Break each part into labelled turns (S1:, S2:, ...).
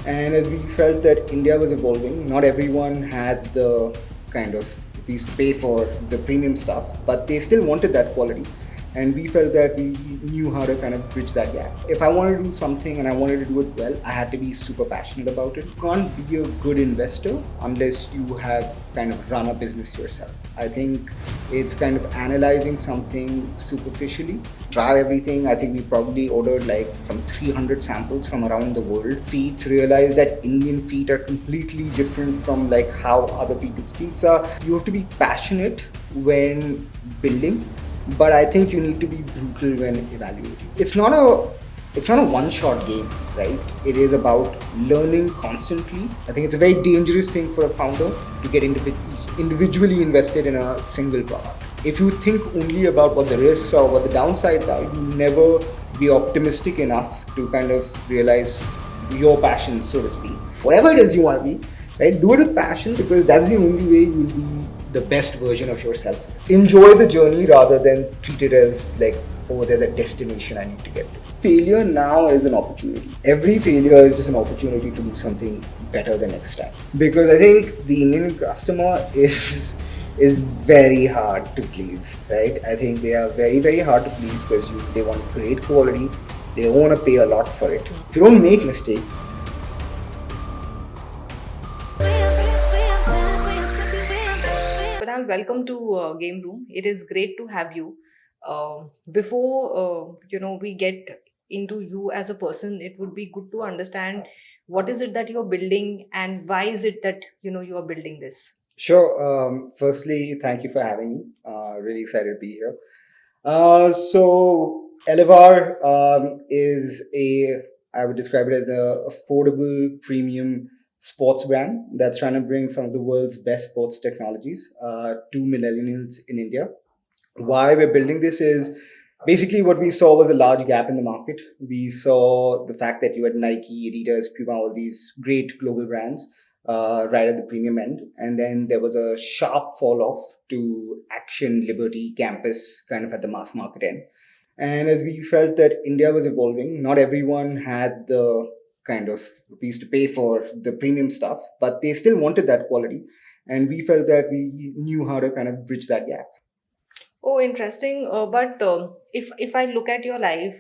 S1: And as we felt that India was evolving, not everyone had the kind of rupees to pay for the premium stuff, but they still wanted that quality. And we felt that we knew how to kind of bridge that gap. If I wanted to do something and I wanted to do it well, I had to be super passionate about it. You can't be a good investor unless you have kind of run a business yourself. I think it's kind of analyzing something superficially, try everything. I think we probably ordered like some 300 samples from around the world. Feet, realized that Indian feet are completely different from like how other people's feet are. You have to be passionate when building, but I think you need to be brutal when evaluating. It's not a one-shot game, right? It is about learning constantly. I think it's a very dangerous thing for a founder to get individually invested in a single product. If you think only about what the risks or what the downsides are, you never be optimistic enough to kind of realize your passion, so to speak. Whatever it is you want to be, right? Do it with passion because that's the only way you'll be the best version of yourself. Enjoy the journey rather than treat it as like, oh, there's a destination I need to get to. Failure now is an opportunity. Every failure is just an opportunity to do something better the next time. Because I think the Indian customer is very hard to please, right? I think they are very, very hard to please because they want great quality. They don't want to pay a lot for it. If you don't make mistakes,
S2: Kunal, welcome to Game Room. It is great to have you. Before we get into you as a person, it would be good to understand what is it that you're building and why is it that you are building this.
S1: sure. Firstly, thank you for having me. Really excited to be here. So Elevar is I would describe it as a affordable premium sports brand that's trying to bring some of the world's best sports technologies to millennials in India. Why we're building this is basically what we saw was a large gap in the market. We saw the fact that you had Nike, Adidas, Puma, all these great global brands right at the premium end. And then there was a sharp fall off to Action, Liberty, Campus, kind of at the mass market end. And as we felt that India was evolving, not everyone had the kind of rupees to pay for the premium stuff, but they still wanted that quality. And we felt that we knew how to kind of bridge that gap.
S2: Oh, interesting. But if I look at your life,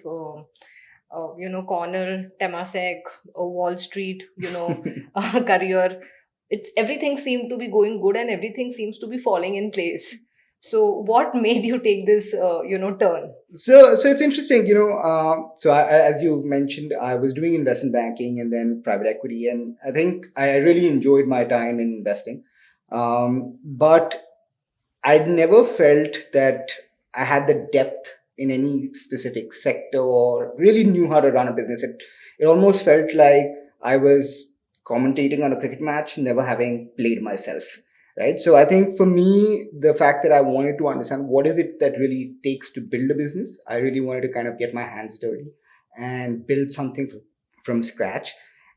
S2: Cornell, Temasek, Wall Street, career, it's everything seemed to be going good and everything seems to be falling in place. So, what made you take this, turn?
S1: So it's interesting, as you mentioned, I was doing investment banking and then private equity, and I think I really enjoyed my time in investing. But I'd never felt that I had the depth in any specific sector or really knew how to run a business. It almost felt like I was commentating on a cricket match, never having played myself. Right. So I think for me, the fact that I wanted to understand what is it that really takes to build a business, I really wanted to kind of get my hands dirty and build something from scratch.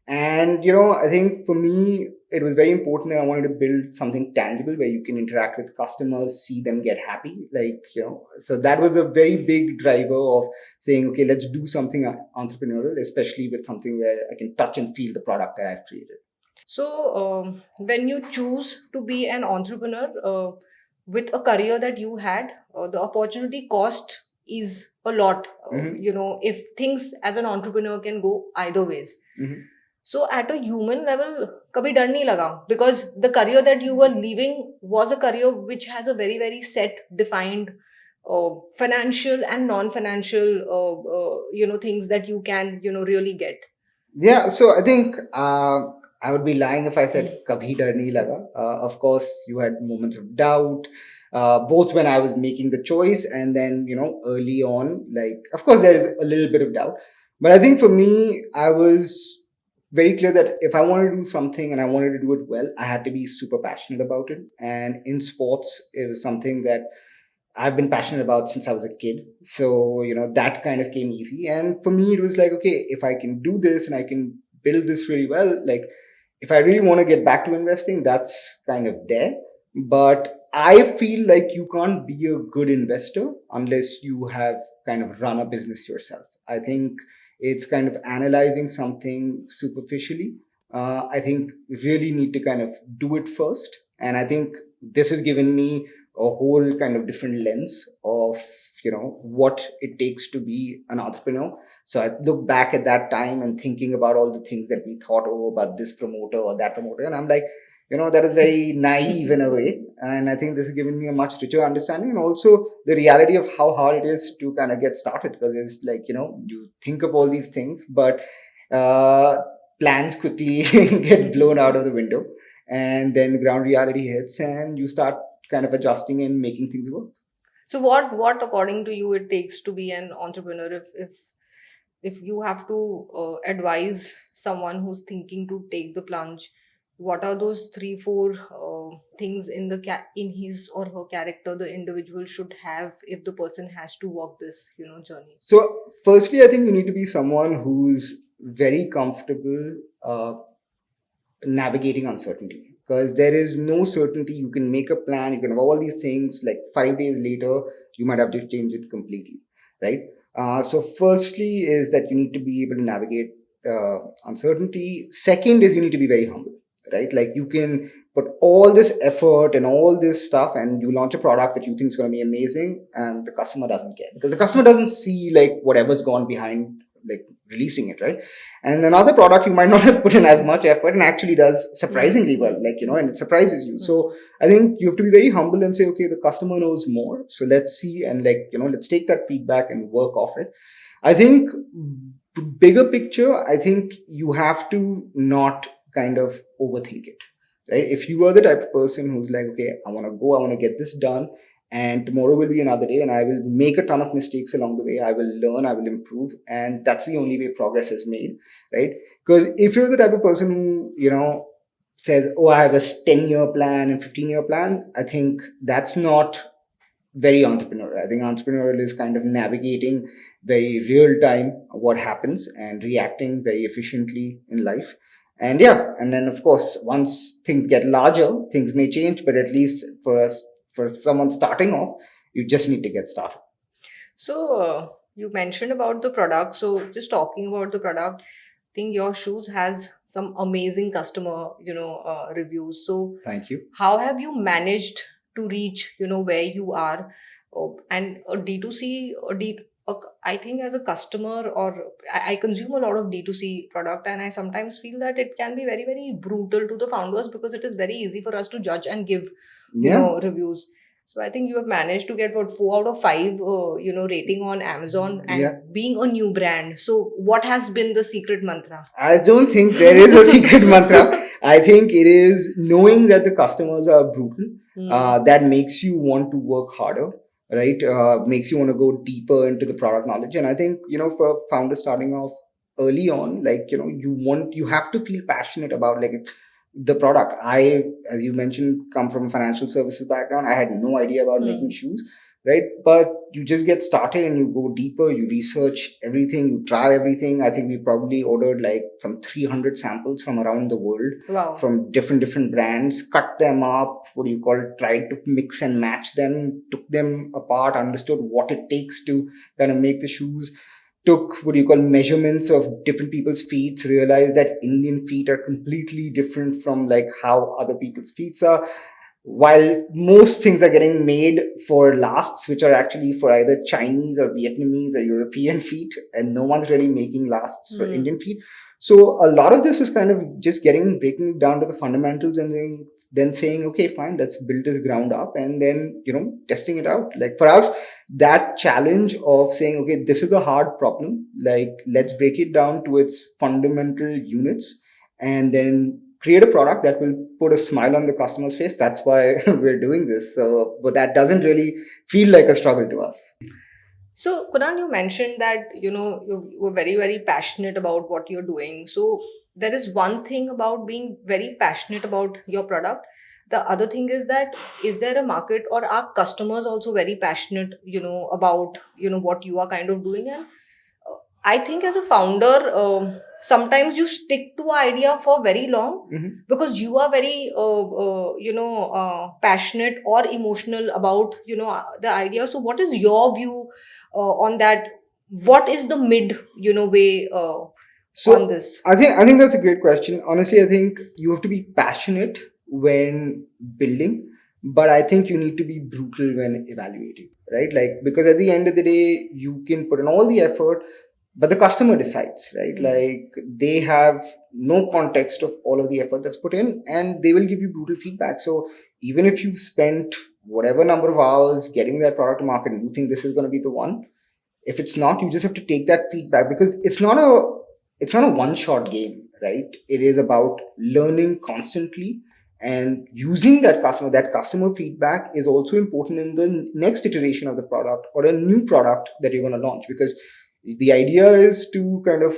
S1: And I think for me, it was very important that I wanted to build something tangible where you can interact with customers, see them get happy. So that was a very big driver of saying, okay, let's do something entrepreneurial, especially with something where I can touch and feel the product that I've created.
S2: So, when you choose to be an entrepreneur with a career that you had, the opportunity cost is a lot. If things as an entrepreneur can go either ways.
S1: Mhm.
S2: So, at a human level, कभी डर नहीं लगा because the career that you were leaving was a career which has a very very set defined financial and non-financial things that you can really get.
S1: Yeah, so I think I would be lying if I said kabhi dar nahi laga. Of course, you had moments of doubt, both when I was making the choice and then early on. Like, of course, there is a little bit of doubt, but I think for me, I was very clear that if I wanted to do something and I wanted to do it well, I had to be super passionate about it. And in sports, it was something that I've been passionate about since I was a kid. So, that kind of came easy. And for me, it was like, okay, if I can do this and I can build this really well, like if I really want to get back to investing, that's kind of there. But I feel like you can't be a good investor unless you have kind of run a business yourself. I think it's kind of analyzing something superficially. I think really need to kind of do it first. And I think this has given me a whole kind of different lens of, what it takes to be an entrepreneur. So I look back at that time and thinking about all the things that we thought, about this promoter or that promoter. And I'm like, that is very naive in a way. And I think this has given me a much richer understanding, and also the reality of how hard it is to kind of get started. Because it's like, you think of all these things, but uh, plans quickly get blown out of the window. And then ground reality hits and you start kind of adjusting and making things work.
S2: So what according to you it takes to be an entrepreneur? If you have to advise someone who's thinking to take the plunge, what are those three four things in in his or her character the individual should have if the person has to walk this journey?
S1: So, firstly, I think you need to be someone who's very comfortable navigating uncertainty, because there is no certainty. You can make a plan, you can have all these things, like 5 days later you might have to change it completely, right? So firstly is that you need to be able to navigate uncertainty. Second is you need to be very humble, right? Like, you can put all this effort and all this stuff and you launch a product that you think is going to be amazing, and the customer doesn't care, because the customer doesn't see like whatever's gone behind, like, releasing it, right? And another product you might not have put in as much effort and actually does surprisingly well, like, and it surprises you. So I think you have to be very humble and say, okay, the customer knows more, so let's see, and, like, let's take that feedback and work off it. I think bigger picture, I think you have to not kind of overthink it, right? If you are the type of person who's like, okay, I want to get this done, and tomorrow will be another day, and I will make a ton of mistakes along the way, I will learn, I will improve, and that's the only way progress is made, right? Because if you're the type of person who, says, oh, I have a 10-year plan and 15-year plan, I think that's not very entrepreneurial. I think entrepreneurial is kind of navigating very real time what happens and reacting very efficiently in life. And yeah, and then of course, once things get larger, things may change, but at least for us, for someone starting off, you just need to get started.
S2: So you mentioned about the product. So just talking about the product, I think your shoes has some amazing customer, reviews. So
S1: Thank you.
S2: how have you managed to reach, where you are? Oh, and a D2C, I think as a customer, or I consume a lot of D2C product, and I sometimes feel that it can be very, very brutal to the founders because it is very easy for us to judge and give,
S1: Yeah.
S2: reviews. So I think you have managed to get what 4 out of 5, rating on Amazon, and
S1: Yeah.
S2: being a new brand. So what has been the secret mantra?
S1: I don't think there is a secret mantra. I think it is knowing that the customers are brutal. That makes you want to work harder, right? Makes you want to go deeper into the product knowledge. And I think, for founders starting off early on, like, you have to feel passionate about, like, the product. I, as you mentioned, come from a financial services background. I had no idea about making shoes, right? But you just get started and you go deeper, you research everything, you try everything. I think we probably ordered like some 300 samples from around the world.
S2: Wow.
S1: From different brands, cut them up, what do you call it, tried to mix and match them, took them apart, understood what it takes to kind of make the shoes, took what you call measurements of different people's feet, realized that Indian feet are completely different from like how other people's feet are. While most things are getting made for lasts, which are actually for either Chinese or Vietnamese or European feet, and no one's really making lasts for Indian feet. So a lot of this is kind of just breaking it down to the fundamentals, and then saying, okay, fine, let's build this ground up, and then, testing it out. Like, for us, that challenge of saying, okay, this is a hard problem, like, let's break it down to its fundamental units, and then create a product that will put a smile on the customer's face. That's why we're doing this. So, but that doesn't really feel like a struggle to us.
S2: So, Kunal, you mentioned that you were very, very passionate about what you're doing. So, there is one thing about being very passionate about your product. The other thing is that, is there a market, or are customers also very passionate, about what you are kind of doing? And I think as a founder, sometimes you stick to an idea for very long because you are very, passionate or emotional about, the idea. So, what is your view on that? What is the mid, way? on
S1: So
S2: this?
S1: I think that's a great question. Honestly, I think you have to be passionate when building, but I think you need to be brutal when evaluating, right? Like, because at the end of the day, you can put in all the effort, but the customer decides, right? Like, they have no context of all of the effort that's put in, and they will give you brutal feedback. So even if you've spent whatever number of hours getting that product to market and you think this is going to be the one, if it's not, you just have to take that feedback, because it's not a one shot game, right? It is about learning constantly and using that customer feedback is also important in the next iteration of the product or a new product that you're going to launch, because the idea is to kind of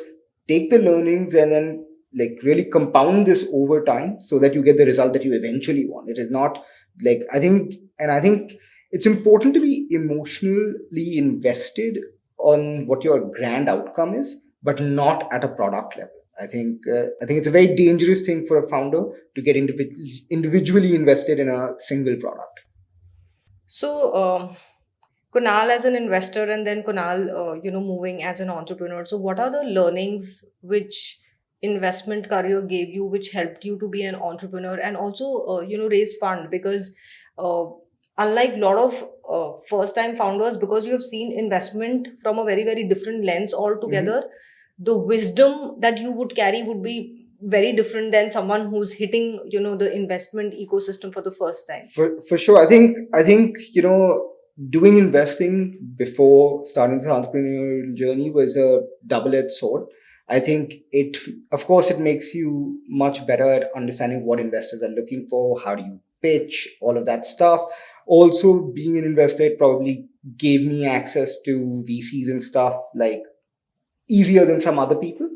S1: take the learnings and then like really compound this over time so that you get the result that you eventually want. It is not like, I think it's important to be emotionally invested on what your grand outcome is, but not at a product level. I think it's a very dangerous thing for a founder to get individually invested in a single product.
S2: So, Kunal as an investor, and then Kunal, moving as an entrepreneur. So, what are the learnings which investment career gave you, which helped you to be an entrepreneur and also, raise fund? Because uh, unlike a lot of first-time founders, because you have seen investment from a very, very different lens
S1: Mhm.
S2: altogether, the wisdom that you would carry would be very different than someone who's hitting, the investment ecosystem for the first time.
S1: For sure, I think doing investing before starting the entrepreneurial journey was a double-edged sword. I think it, of course, it makes you much better at understanding what investors are looking for, how do you pitch, all of that stuff. Also, being an investor, it probably gave me access to VCs and stuff like easier than some other people.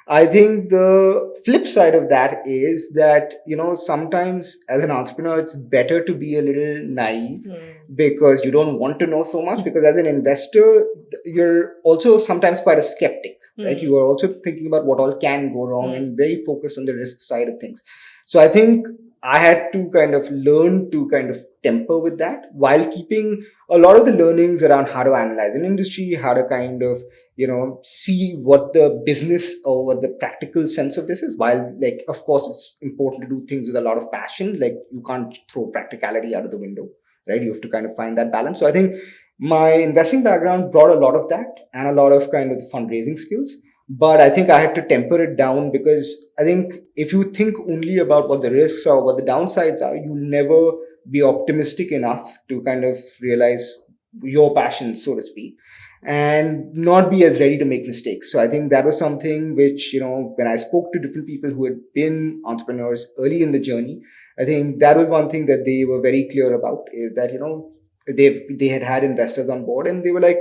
S1: I think the flip side of that is that, sometimes as an entrepreneur, it's better to be a little naive because you don't want to know so much. Because as an investor, you're also sometimes quite a skeptic, right? You are also thinking about what all can go wrong and very focused on the risk side of things. So I think I had to kind of learn to kind of temper with that while keeping a lot of the learnings around how to analyze an industry, how to kind of see what the business or what the practical sense of this is, while like of course it's important to do things with a lot of passion. Like, you can't throw practicality out of the window, right? You have to kind of find that balance. So I think my investing background brought a lot of that and a lot of kind of fundraising skills, but I think I had to temper it down, because I think if you think only about what the risks are, what the downsides are, you'll never be optimistic enough to kind of realize your passion, so to speak, and not be as ready to make mistakes. So I think that was something which, when I spoke to different people who had been entrepreneurs early in the journey, I think that was one thing that they were very clear about, is that, they had investors on board, and they were like,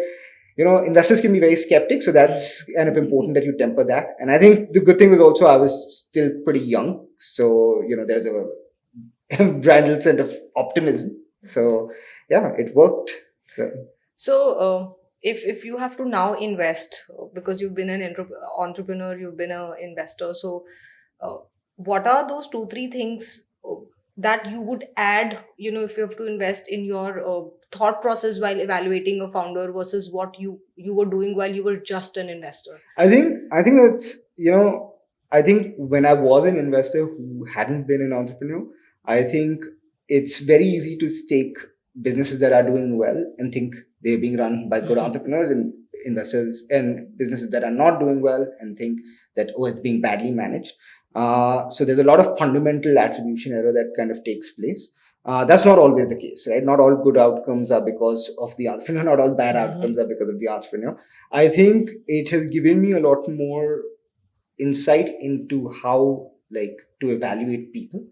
S1: investors can be very skeptic. So that's kind of important that you temper that. And I think the good thing was also I was still pretty young. So, there's a brand sense of optimism. So yeah, it worked. So
S2: So, if you have to now invest, because you've been an entrepreneur, you've been an investor. So, uh, what are those two, three things that you would add? If you have to invest in your thought process while evaluating a founder versus what you were doing while you were just an investor.
S1: I think that's I think when I was an investor who hadn't been an entrepreneur, I think it's very easy to take businesses that are doing well and think they're being run by good entrepreneurs, and investors and businesses that are not doing well and think that, oh, it's being badly managed. So there's a lot of fundamental attribution error that kind of takes place. That's not always the case, right? Not all good outcomes are because of the entrepreneur. Not all bad outcomes are because of the entrepreneur. I think it has given me a lot more insight into how, like, to evaluate people,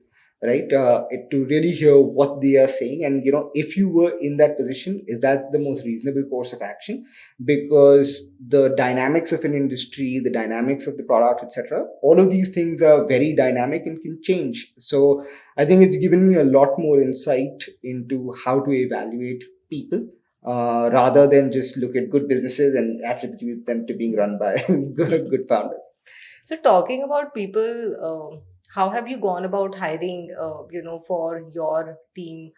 S1: right? To really hear what they are saying, and if you were in that position, is that the most reasonable course of action? Because the dynamics of an industry, the dynamics of the product, etc., all of these things are very dynamic and can change. So I think it's given me a lot more insight into how to evaluate people, rather than just look at good businesses and attribute them to being run by good founders.
S2: So, talking about people, how have you gone about hiring, for your team?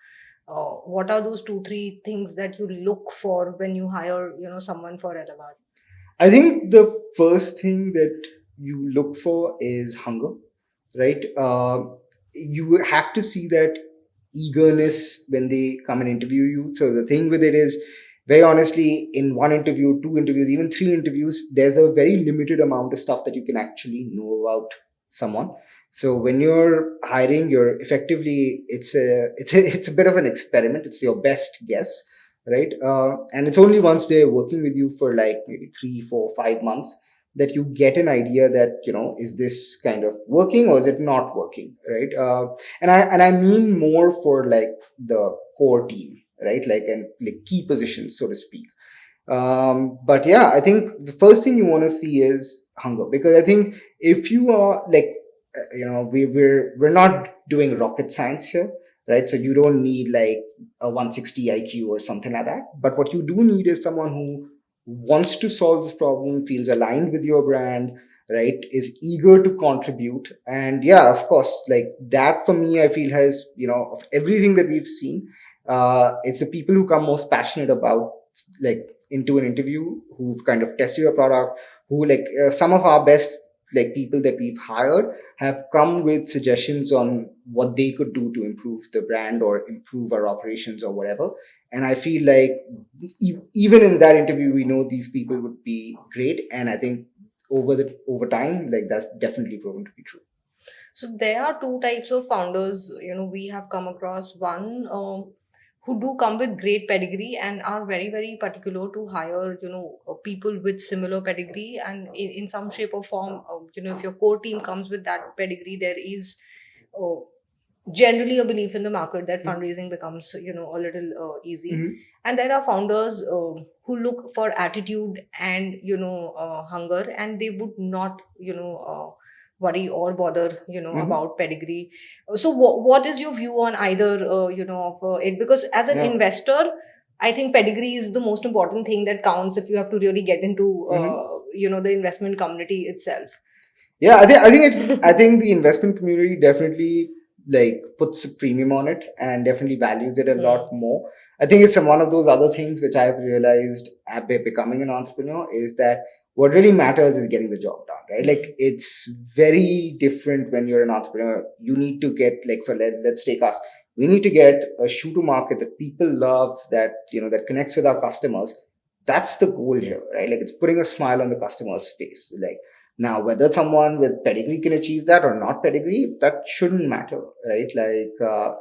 S2: What are those two, three things that you look for when you hire, someone for Elevar?
S1: I think the first thing that you look for is hunger, right? You have to see that eagerness when they come and interview you. So the thing with it is, very honestly, in one interview, two interviews, even three interviews, there's a very limited amount of stuff that you can actually know about someone. So when you're hiring, you're effectively, it's a bit of an experiment. It's your best guess, right? And it's only once they're working with you for like maybe 3, 4, 5 months that you get an idea that, is this kind of working or is it not working, right? And I mean more for like the core team, right? Like, and like key positions, so to speak. But yeah, I think the first thing you want to see is hunger, because I think if you are like, we're not doing rocket science here, right? So you don't need like a 160 IQ or something like that. But what you do need is someone who wants to solve this problem, feels aligned with your brand, right? Is eager to contribute. And yeah, of course, like that for me, I feel has, of everything that we've seen, it's the people who come most passionate about, like, into an interview, who've kind of tested your product, who like, some of our best like people that we've hired have come with suggestions on what they could do to improve the brand or improve our operations or whatever. And I feel like even in that interview, we know these people would be great. And I think over time, like that's definitely proven to be true.
S2: So there are two types of founders, we have come across. One, who do come with great pedigree and are very, very particular to hire, people with similar pedigree. And in some shape or form, if your core team comes with that pedigree, there is uh, generally a belief in the market that fundraising becomes, a little easy.
S1: Mhm.
S2: And there are founders who look for attitude and, hunger, and they would not, worry or bother,
S1: Mhm.
S2: about pedigree. So what is your view on either, of it? Because as an
S1: Yeah.
S2: investor, I think pedigree is the most important thing that counts if you have to really get into,
S1: Mhm.
S2: the investment community itself.
S1: Yeah, I think the investment community definitely like puts a premium on it and definitely values it a lot more. I think it's one of those other things which I've realized after becoming an entrepreneur is that what really matters is getting the job done, right? Like it's very different when you're an entrepreneur. You need to get like, let's take us. We need to get a shoe to market that people love, that that connects with our customers. That's the goal here, right? Like it's putting a smile on the customer's face. Like, now, whether someone with pedigree can achieve that or not pedigree, that shouldn't matter, right? Like,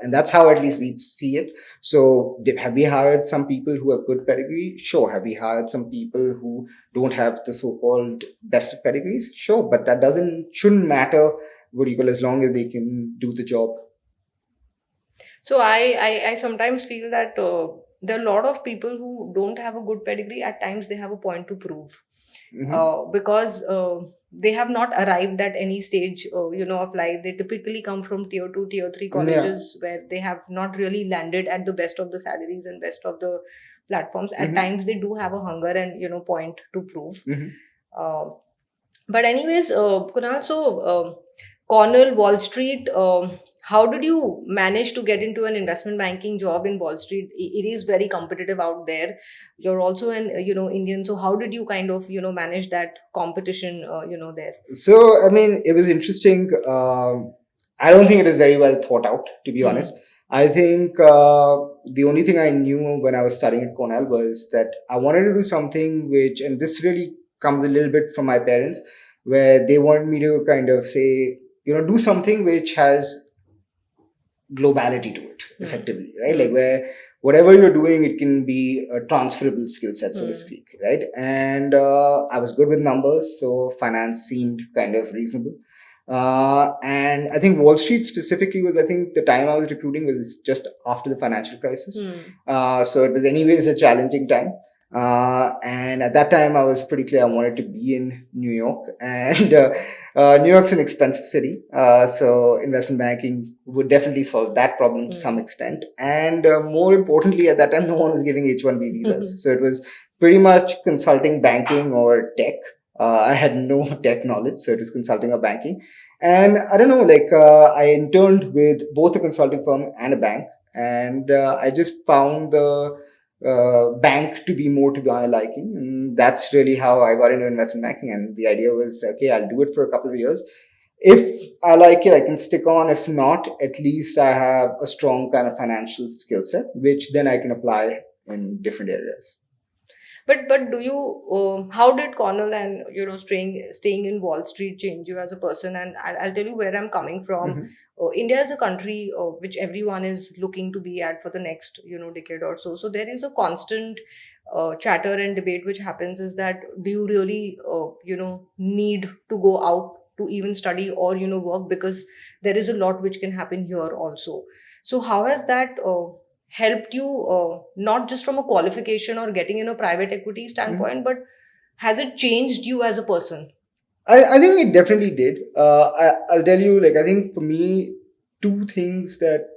S1: and that's how at least we see it. So, have we hired some people who have good pedigree? Sure. Have we hired some people who don't have the so-called best of pedigrees? Sure. But that shouldn't matter. What do you call, as long as they can do the job.
S2: So I sometimes feel that there are a lot of people who don't have a good pedigree. At times they have a point to prove,
S1: Hmm.
S2: because they have not arrived at any stage, of life. They typically come from tier two, tier three
S1: Yeah.
S2: colleges where they have not really landed at the best of the salaries and best of the platforms. At
S1: Hmm.
S2: times they do have a hunger and, point to prove.
S1: Hmm.
S2: Uh, but anyways, Kunal, so Cornell, Wall Street. How did you manage to get into an investment banking job in Wall Street? It is very competitive out there. You're also an Indian, so how did you kind of manage that competition there?
S1: So, I mean, it was interesting. I don't think it is very well thought out, to be
S2: Hmm.
S1: honest. I think the only thing I knew when I was studying at Cornell was that I wanted to do something which, and this really comes a little bit from my parents, where they want me to kind of say, do something which has globality to it,
S2: Hmm.
S1: effectively, right? Like where whatever you're doing, it can be a transferable skill set, so to
S2: Hmm.
S1: speak, right? And I was good with numbers, so finance seemed kind of reasonable. And I think Wall Street specifically was, I think the time I was recruiting was just after the financial crisis.
S2: Hmm.
S1: So it was anyways a challenging time. And at that time, I was pretty clear I wanted to be in New York, and New York's an expensive city, so investment banking would definitely solve that problem to some
S2: Hmm.
S1: extent. And more importantly, at that time, no one was giving H-1B
S2: Hmm.
S1: visas, so it was pretty much consulting, banking, or tech. I had no tech knowledge, so it was consulting or banking. And I don't know, like I interned with both a consulting firm and a bank, and I just found the bank to be more to my liking. And that's really how I got into investment banking. And the idea was, okay, I'll do it for a couple of years. If I like it, I can stick on. If not, at least I have a strong kind of financial skill set, which then I can apply in different areas.
S2: But do you how did Cornell and staying in Wall Street change you as a person? And I'll tell you where I'm coming from.
S1: Mm-hmm.
S2: India is a country which everyone is looking to be at for the next decade or so. So there is a constant chatter and debate which happens is that do you really need to go out to even study or work, because there is a lot which can happen here also. So how has that helped you, not just from a qualification or getting in a private equity
S1: Mm-hmm.
S2: standpoint, but has it changed you as a person?
S1: I think it definitely did. I'll tell you, like, I think for me, two things that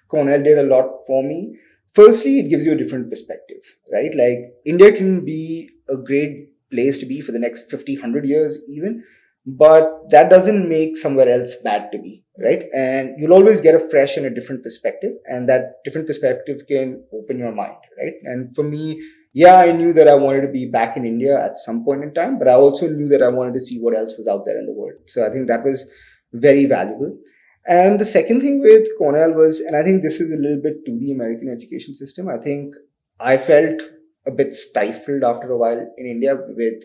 S1: Cornell did a lot for me. Firstly, it gives you a different perspective, right? Like, India can be a great place to be for the next 50, 100 years, even, but that doesn't make somewhere else bad to be, right? And you'll always get a fresh and a different perspective, and that different perspective can open your mind, right? And for me, yeah, I knew that I wanted to be back in India at some point in time, but I also knew that I wanted to see what else was out there in the world. So I think that was very valuable. And the second thing with Cornell was, and I think this is a little bit to the American education system, I think I felt a bit stifled after a while in India with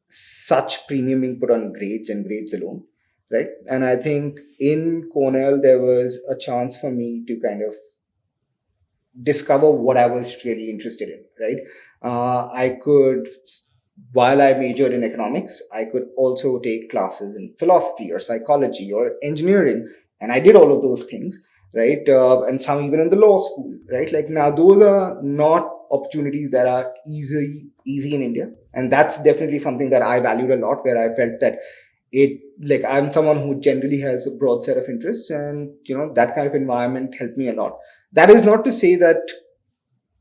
S1: such premium being put on grades and grades alone, right? And I think in Cornell, there was a chance for me to kind of discover what I was really interested in, right? I could, while I majored in economics, I could also take classes in philosophy or psychology or engineering. And I did all of those things, right? And some even in the law school, right? Like now, those are not opportunities that are easy in India. And that's definitely something that I valued a lot, where I felt that it, like, I'm someone who generally has a broad set of interests, and that kind of environment helped me a lot. That is not to say that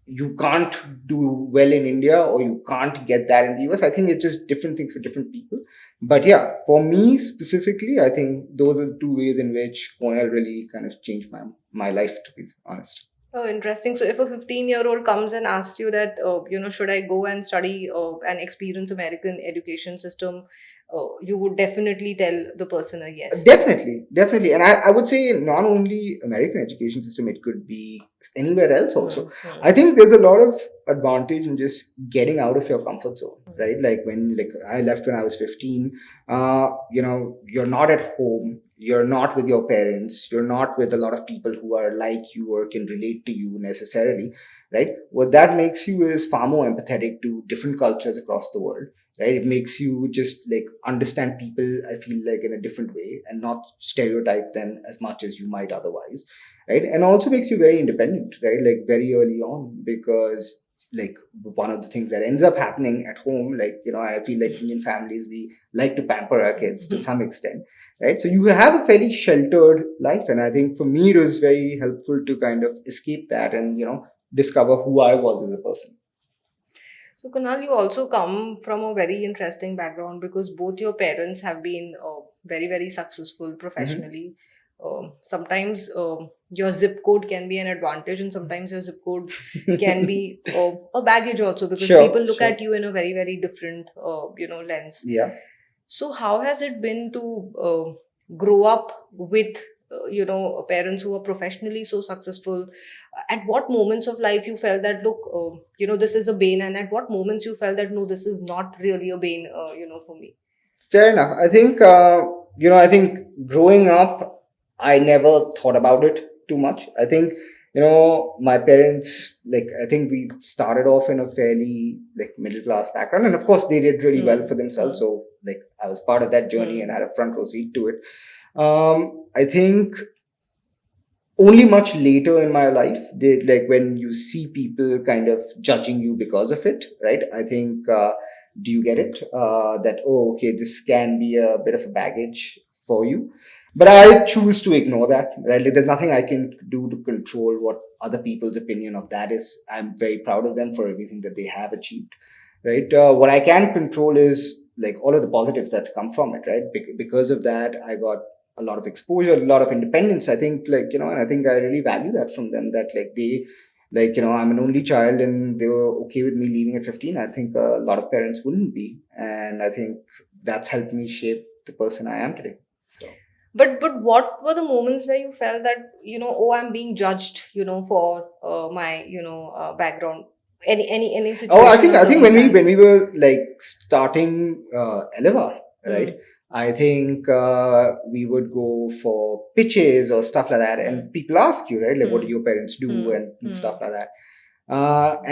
S1: you can't do well in India or you can't get that in the US. I think it's just different things for different people. But yeah, for me specifically, I think those are the two ways in which Cornell really kind of changed my life, to be honest.
S2: Oh, interesting. So if a 15-year-old comes and asks you that, should I go and study and experience American education system, you would definitely tell the person a yes.
S1: Definitely. And I would say not only American education system, it could be anywhere else also. I think there's a lot of advantage in just getting out of your comfort zone, right? Like I left when I was 15, you're not at home, you're not with your parents, you're not with a lot of people who are like you or can relate to you necessarily, right? What that makes you is far more empathetic to different cultures across the world, right? It makes you just like understand people, I feel like, in a different way and not stereotype them as much as you might otherwise, right? And also makes you very independent, right? Like very early on, because like one of the things that ends up happening at home, like, I feel like Indian families, we like to pamper our kids to some extent, right? So you have a fairly sheltered life. And I think for me, it was very helpful to kind of escape that and, discover who I was as a person.
S2: So, Kunal, you also come from a very interesting background because both your parents have been very, very successful
S1: Mm-hmm.
S2: professionally. Sometimes your zip code can be an advantage, and sometimes your zip code can be a baggage also, because people
S1: Sure,
S2: look
S1: sure.
S2: at you in a very, very different, lens.
S1: Yeah.
S2: So, how has it been to grow up with, parents who are professionally so successful? At what moments of life you felt that, look, this is a bane, and at what moments you felt that, no, this is not really a bane, for me?
S1: Fair enough. I think growing up, I never thought about it too much. I think, my parents, like, I think we started off in a fairly, like, middle class background. And of course, they did really well for themselves. So, like, I was part of that journey and had a front row seat to it. I think only much later in my life did, like, when you see people kind of judging you because of it, right? I think, do you get it, that, oh, okay, this can be a bit of a baggage for you, but I choose to ignore that, right? Like, there's nothing I can do to control what other people's opinion of that is. I'm very proud of them for everything that they have achieved, right? What I can control is like all of the positives that come from it, right? Because of that, I got a lot of exposure, a lot of independence. I think, like, and I think I really value that from them, that like they like, I'm an only child and they were okay with me leaving at 15. I think a lot of parents wouldn't be, and I think that's helped me shape the person I am today. So
S2: But what were the moments where you felt that, oh, I'm being judged, for my, background? Any
S1: oh, I
S2: situation
S1: think
S2: or
S1: I think when we
S2: circumstance?
S1: when we were like starting Elevar, right?
S2: Hmm.
S1: I think we would go for pitches or stuff like that,
S2: Hmm.
S1: and people ask you, right, like, what do
S2: Hmm.
S1: your parents do,
S2: Hmm.
S1: and
S2: Hmm.
S1: stuff like that.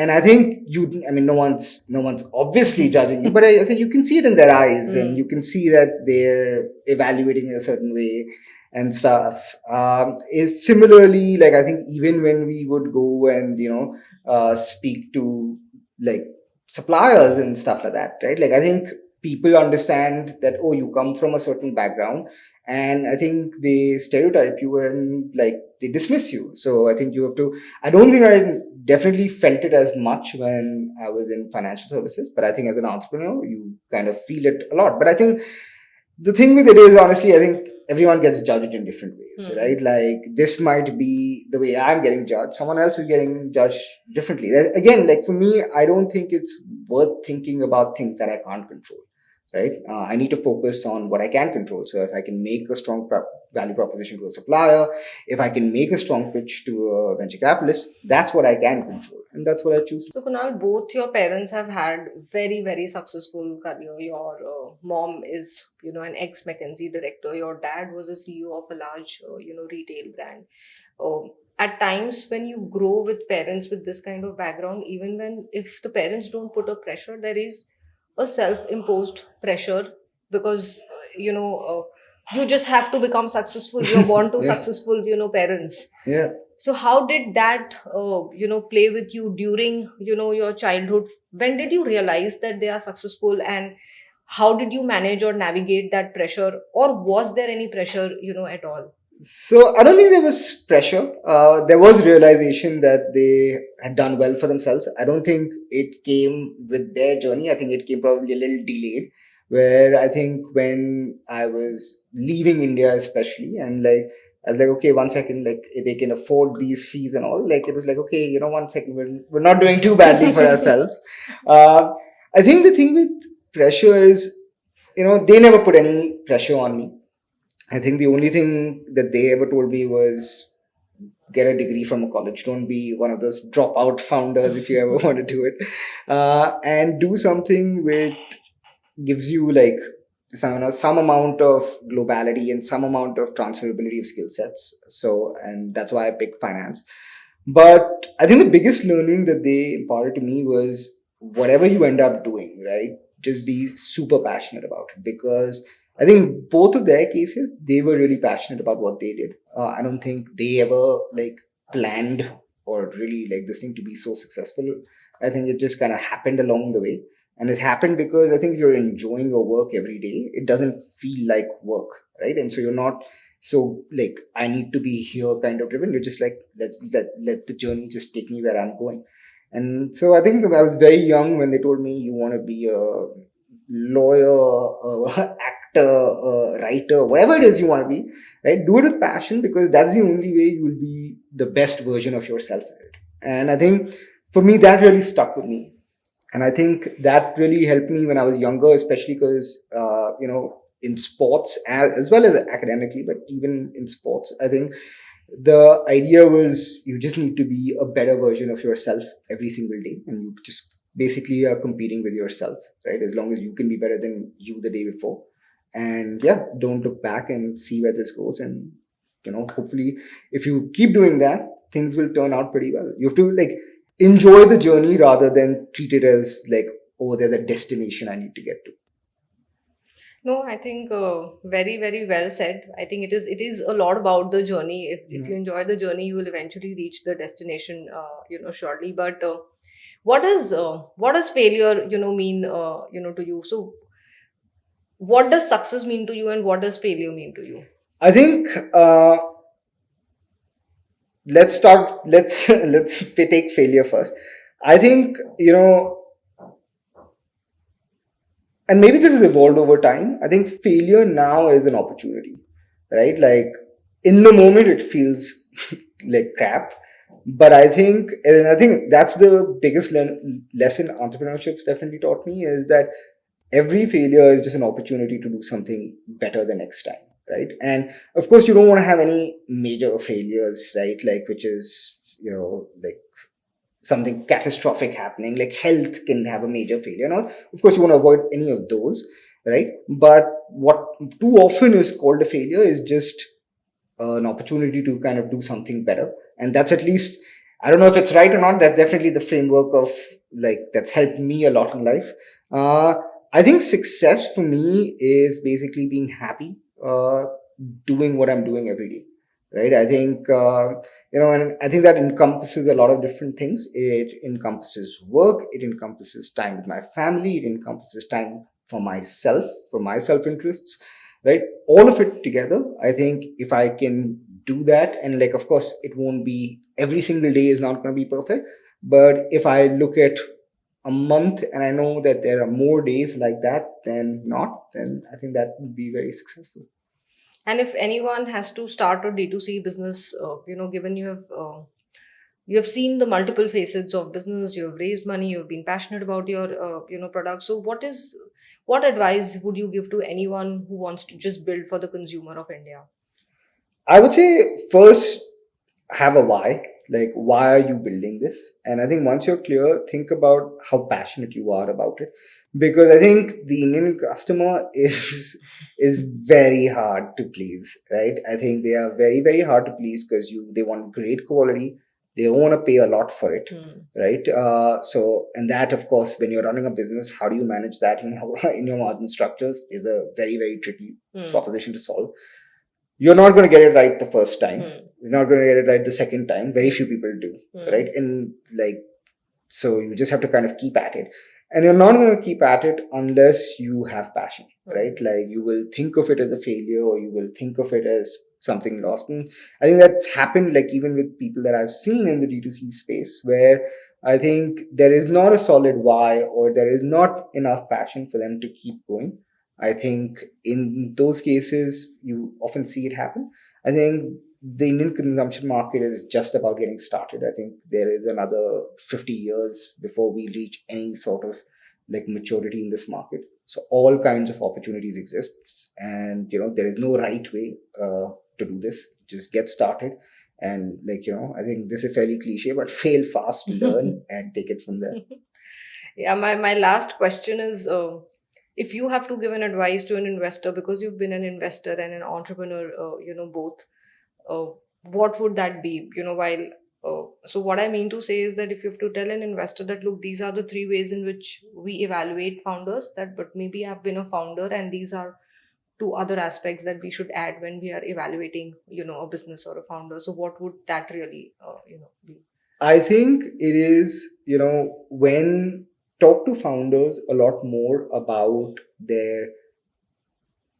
S1: And I think I mean, no one's obviously judging you, but I think you can see it in their eyes, and you
S2: Hmm.
S1: can see that they're evaluating a certain way and stuff. Is similarly, like, I think even when we would go and speak to like suppliers and stuff like that, right? Like, I think people understand that, oh, you come from a certain background, and I think they stereotype you and like they dismiss you. So I think you have to. I don't think I definitely felt it as much when I was in financial services, but I think as an entrepreneur, you kind of feel it a lot. But I think the thing with it is, honestly, I think everyone gets judged in different ways,
S2: Hmm.
S1: right? Like, this might be the way I'm getting judged, someone else is getting judged differently. Again, like, for me, I don't think it's worth thinking about things that I can't control, right? I need to focus on what I can control. So if I can make a strong value proposition to a supplier, if I can make a strong pitch to a venture capitalist, that's what I can control, and that's what I choose to.
S2: So, Kunal, both your parents have had very, very successful career. Your mom is, an ex McKinsey director. Your dad was a CEO of a large, retail brand. At times when you grow with parents with this kind of background, even when if the parents don't put a pressure, there is a self-imposed pressure, because you just have to become successful. You're born to
S1: Yeah,
S2: successful, parents.
S1: yeah.
S2: So how did that play with you during your childhood? When did you realize that they are successful, and how did you manage or navigate that pressure, or was there any pressure at all?
S1: So I don't think there was pressure. There was realization that they had done well for themselves. I don't think it came with their journey. I think it came probably a little delayed. Where I think when I was leaving India, especially, and like, I was like, okay, 1 second, like, they can afford these fees and all. Like, it was like, okay, 1 second, we're not doing too badly for ourselves. Uh, I think the thing with pressure is, they never put any pressure on me. I think the only thing that they ever told me was get a degree from a college. Don't be one of those dropout founders if you ever want to do it. And do something which gives you like some amount of globality and some amount of transferability of skill sets. So, and that's why I picked finance. But I think the biggest learning that they imparted to me was whatever you end up doing, right? Just be super passionate about it, because I think both of their cases, they were really passionate about what they did. I don't think they ever like planned or really like this thing to be so successful. I think it just kind of happened along the way. And it happened because I think if you're enjoying your work every day, it doesn't feel like work, right? And so you're not so like, I need to be here kind of driven. You're just like, let the journey just take me where I'm going. And so I think I was very young when they told me you want to be a lawyer, actor, writer, whatever it is you want to be, right? Do it with passion, because that's the only way you will be the best version of yourself in it. And I think for me that really stuck with me, and I think that really helped me when I was younger, especially because in sports as well as academically, but even in sports, I think the idea was you just need to be a better version of yourself every single day, and you just basically are competing with yourself, right? As long as you can be better than you the day before, and yeah, don't look back and see where this goes, and hopefully, if you keep doing that, things will turn out pretty well. You have to like enjoy the journey rather than treat it as like, oh, there's a destination I need to get to.
S2: No, I think very, very well said. I think it is a lot about the journey. If
S1: Yeah.
S2: you enjoy the journey, you will eventually reach the destination, shortly. But what does failure, mean, to you? So, what does success mean to you, and what does failure mean to you?
S1: I think let's start. Let's let's take failure first. I think and maybe this has evolved over time. I think failure now is an opportunity, right? Like, in the moment, it feels like crap, But I think that's the biggest lesson entrepreneurship's definitely taught me, is that every failure is just an opportunity to do something better the next time, right? And of course, you don't want to have any major failures, right? Like, which is, like something catastrophic happening, like health can have a major failure. Now, of course, you want to avoid any of those, right? But what too often is called a failure is just an opportunity to kind of do something better. And that's, at least, I don't know if it's right or not, that's definitely the framework of, like, that's helped me a lot in life. uh, I think success for me is basically being happy, doing what I'm doing every day, right? I think, and I think that encompasses a lot of different things. It encompasses work, it encompasses time with my family, it encompasses time for myself, for my self interests, right? All of it together, I think if I can do that, and, like, of course, it won't be every single day is not going to be perfect, but if I look at a month and I know that there are more days like that than not, then I think that would be very successful.
S2: And if anyone has to start a D2C business, given you have seen the multiple facets of business, you have raised money, you have been passionate about your product. So what advice would you give to anyone who wants to just build for the consumer of India?
S1: I would say, first, have a why. Like, why are you building this? And I think once you're clear, think about how passionate you are about it. Because I think the Indian customer is is very hard to please, right? I think they are very, very hard to please because they want great quality. They don't want to pay a lot for it,
S2: Hmm.
S1: right? So, and that, of course, when you're running a business, how do you manage that in in your margin structures is a very, very tricky
S2: Hmm.
S1: proposition to solve. You're not going to get it right the first time.
S2: Hmm.
S1: You're not going to get it right the second time. Very few people do,
S2: Hmm.
S1: right? And, like, so you just have to kind of keep at it. And you're not going to keep at it unless you have passion, right? Like, you will think of it as a failure, or you will think of it as something lost. And I think that's happened, like, even with people that I've seen in the D2C space, where I think there is not a solid why, or there is not enough passion for them to keep going. I think in those cases, you often see it happen. I think the Indian consumption market is just about getting started. I think there is another 50 years before we reach any sort of, like, maturity in this market. So all kinds of opportunities exist, and there is no right way to do this. Just get started, and, like, I think this is fairly cliche, but fail fast, learn, and take it from there.
S2: Yeah, my last question is, if you have to give an advice to an investor, because you've been an investor and an entrepreneur, both, uh, what would that be? So what I mean to say is that if you have to tell an investor that, look, these are the three ways in which we evaluate founders, that but maybe I've been a founder, and these are two other aspects that we should add when we are evaluating, a business or a founder. So what would that really, be?
S1: I think it is, when talk to founders a lot more about their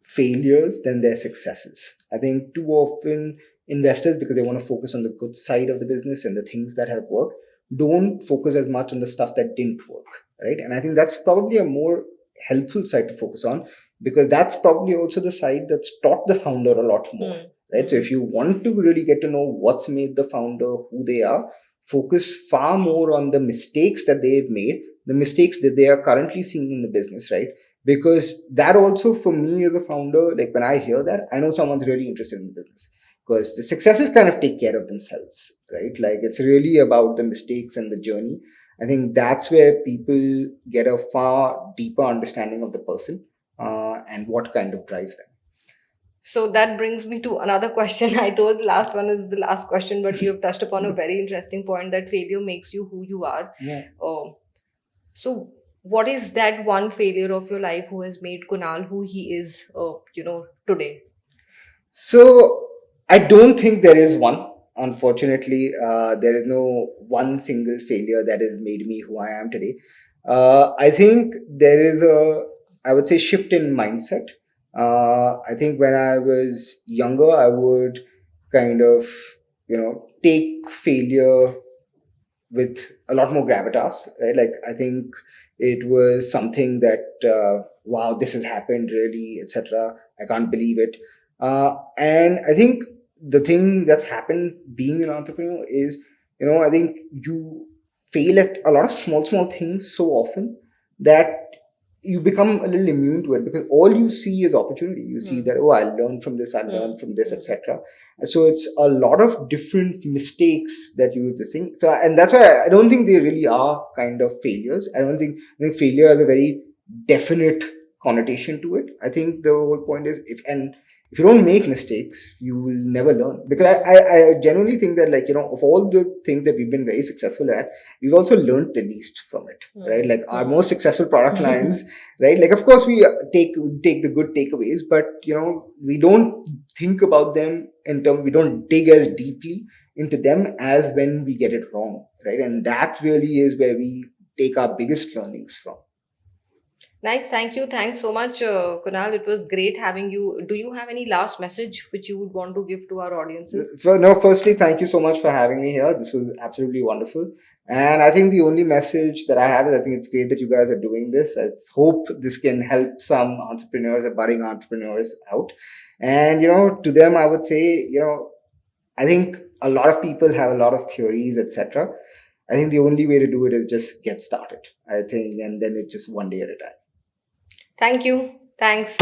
S1: failures than their successes. I think too often investors, because they want to focus on the good side of the business and the things that have worked, don't focus as much on the stuff that didn't work, right? And I think that's probably a more helpful side to focus on, because that's probably also the side that's taught the founder a lot more, right? So if you want to really get to know what's made the founder who they are, focus far more on the mistakes that they've made, the mistakes that they are currently seeing in the business, right? Because that also, for me as a founder, like, when I hear that, I know someone's really interested in the business, because the successes kind of take care of themselves, right? Like, it's really about the mistakes and the journey. I think that's where people get a far deeper understanding of the person, and what kind of drives them.
S2: So that brings me to another question. I told the last one is the last question, but you have touched upon a very interesting point, that failure makes you who you are.
S1: Yeah.
S2: Oh, so what is that one failure of your life who has made Kunal who he is, today?
S1: So I don't think there is one. Unfortunately, there is no one single failure that has made me who I am today. I think there is I would say, shift in mindset. I think when I was younger, I would kind of, take failure with a lot more gravitas, right? Like, I think it was something that, wow, this has happened, really, etc. I can't believe it. And I think the thing that's happened being an entrepreneur is I think you fail at a lot of small things so often that you become a little immune to it, because all you see is opportunity. You see that, oh, I'll learn from this, I'll learn from this, etc. So it's a lot of different mistakes that you think. So, and that's why I don't think they really are kind of failures. I think failure has a very definite connotation to it. I think the whole point is, if you don't make mistakes, you will never learn. Because I genuinely think that, like, of all the things that we've been very successful at, we've also learned the least from it, right? Like our most successful product lines, right? Like, of course, we take the good takeaways, but we don't think about them in terms. We don't dig as deeply into them as when we get it wrong, right? And that really is where we take our biggest learnings from.
S2: Nice. Thank you. Thanks so much, Kunal. It was great having you. Do you have any last message which you would want to give to our audiences?
S1: No, firstly, thank you so much for having me here. This was absolutely wonderful. And I think the only message that I have is, I think it's great that you guys are doing this. I hope this can help some entrepreneurs or budding entrepreneurs out. And, to them, I would say, I think a lot of people have a lot of theories, etc. I think the only way to do it is just get started, I think, and then it's just one day at a time.
S2: Thank you. Thanks.